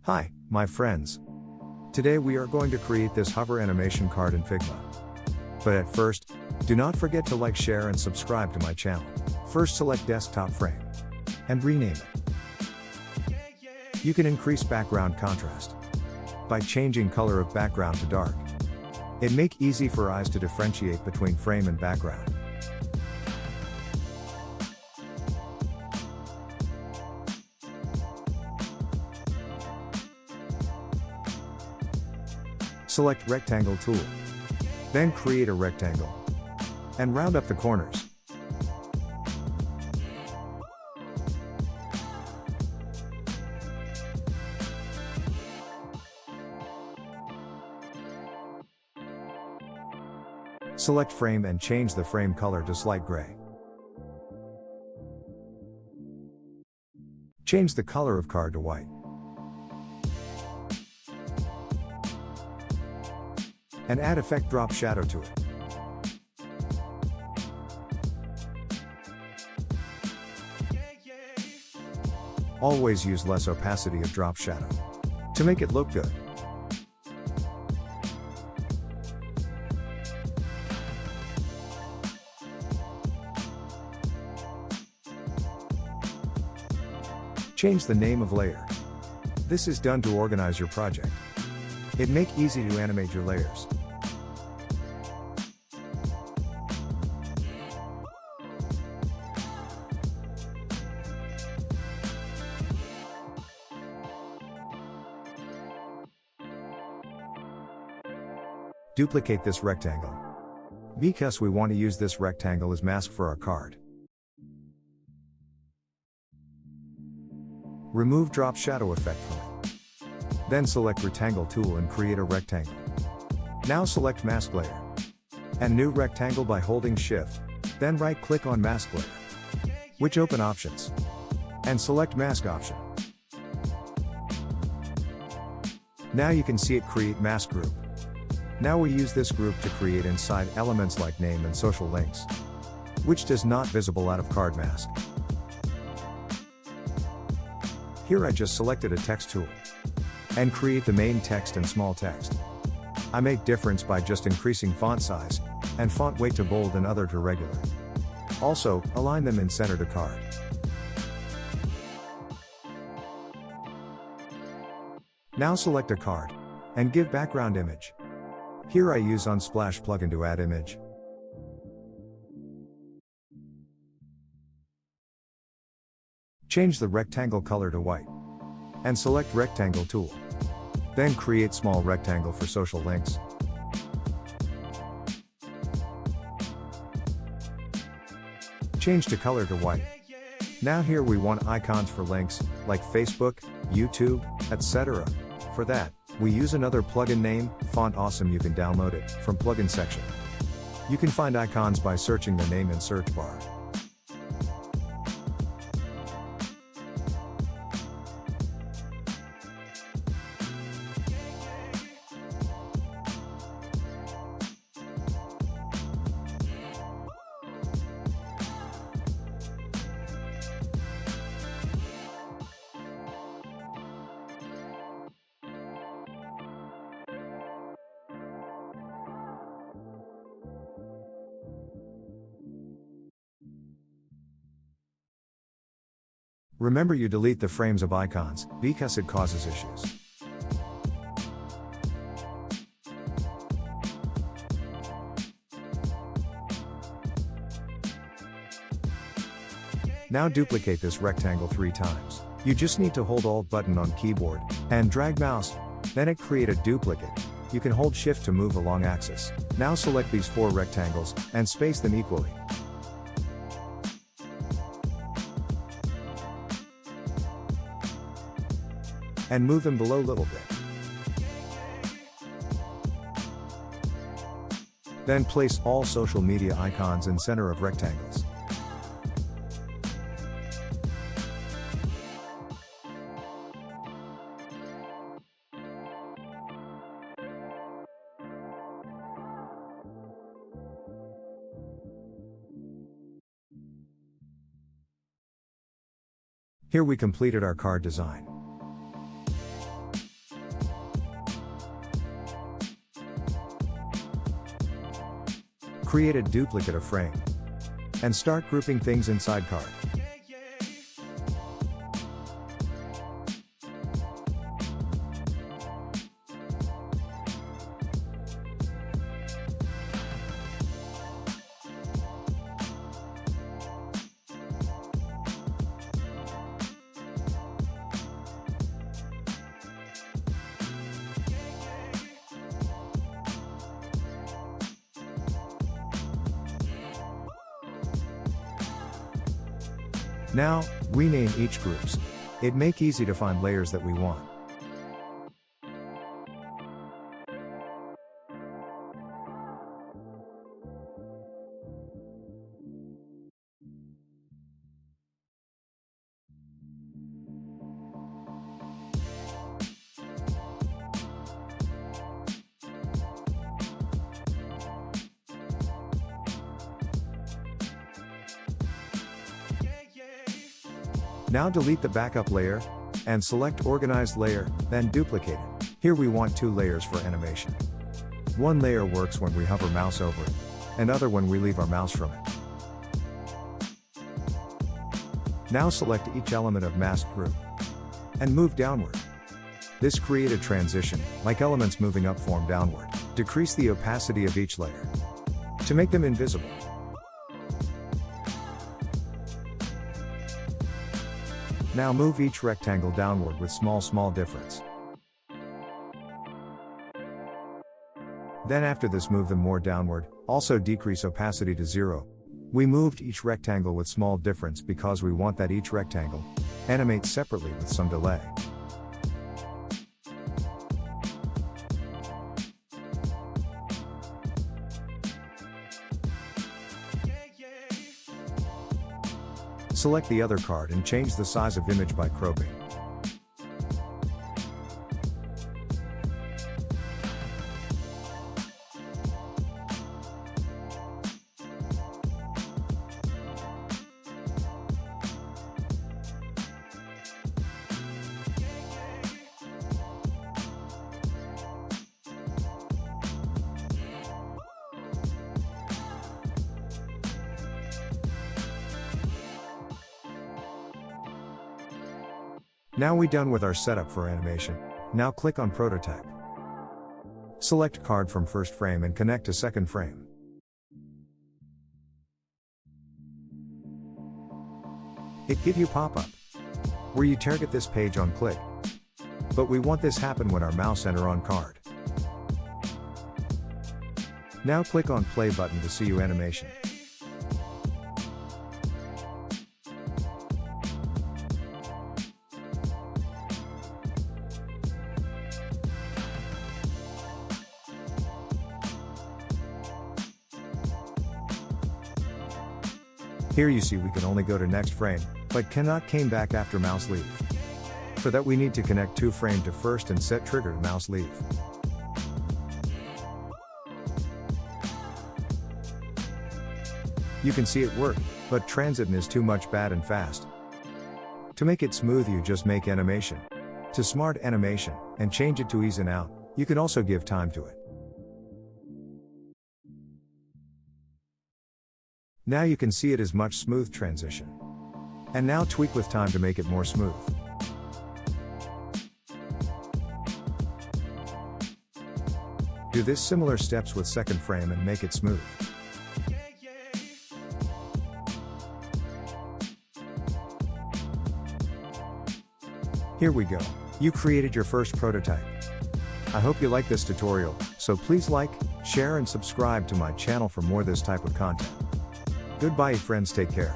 Hi, my friends. Today we are going to create this hover animation card in Figma. But at first, do not forget to like, share and subscribe to my channel. First select desktop frame and rename it. You can increase background contrast by changing color of background to dark. It make easy for eyes to differentiate between frame and background. Select Rectangle tool. Then create a rectangle. And round up the corners. Select frame and change the frame color to slight gray. Change the color of card to white. And add effect drop shadow to it. Always use less opacity of drop shadow to make it look good. Change the name of layer. This is done to organize your project. It make easy to animate your layers. Duplicate this rectangle, because we want to use this rectangle as mask for our card. Remove drop shadow effect from it. Then select Rectangle tool and create a rectangle. Now select Mask layer and new rectangle by holding Shift, then right click on Mask layer, which open options, and select Mask option. Now you can see it create mask group. Now we use this group to create inside elements like name and social links, which does not visible out of card mask. Here I just selected a text tool and create the main text and small text. I make difference by just increasing font size and font weight to bold and other to regular. Also, align them in center to card. Now select a card and give background image. Here I use Unsplash plugin to add image. Change the rectangle color to white. And select Rectangle tool. Then create small rectangle for social links. Change to color to white. Now here we want icons for links, like Facebook, YouTube, etc. For that, we use another plugin name, Font Awesome. You can download it from plugin section. You can find icons by searching the name in search bar. Remember, you delete the frames of icons, because it causes issues. Now duplicate this rectangle 3 times. You just need to hold Alt button on keyboard, and drag mouse, then it create a duplicate. You can hold Shift to move along axis. Now select these 4 rectangles, and space them equally. And move them below a little bit. Then place all social media icons in center of rectangles. Here we completed our card design. Create a duplicate of frame. And start grouping things inside card. Now, rename each groups. It make easy to find layers that we want. Now delete the backup layer, and select Organized Layer, then duplicate it. Here we want 2 layers for animation. One layer works when we hover mouse over it, and other when we leave our mouse from it. Now select each element of masked group, and move downward. This create a transition, like elements moving up form downward. Decrease the opacity of each layer, to make them invisible. Now move each rectangle downward with small difference. Then after this move them more downward, also decrease opacity to 0. We moved each rectangle with small difference because we want that each rectangle animates separately with some delay. Select the other card and change the size of image by cropping. Now we done with our setup for animation. Now click on Prototype. Select card from first frame and connect to second frame. It give you pop-up, where you target this page on click. But we want this happen when our mouse enter on card. Now click on play button to see your animation. Here you see we can only go to next frame, but cannot came back after mouse leave. For that we need to connect 2 frame to first and set trigger to mouse leave. You can see it work, but transition is too much bad and fast. To make it smooth you just make animation to smart animation, and change it to ease in out. You can also give time to it. Now you can see it is much smooth transition. And now tweak with time to make it more smooth. Do this similar steps with second frame and make it smooth. Here we go. You created your first prototype. I hope you like this tutorial, so please like, share and subscribe to my channel for more this type of content. Goodbye friends, take care.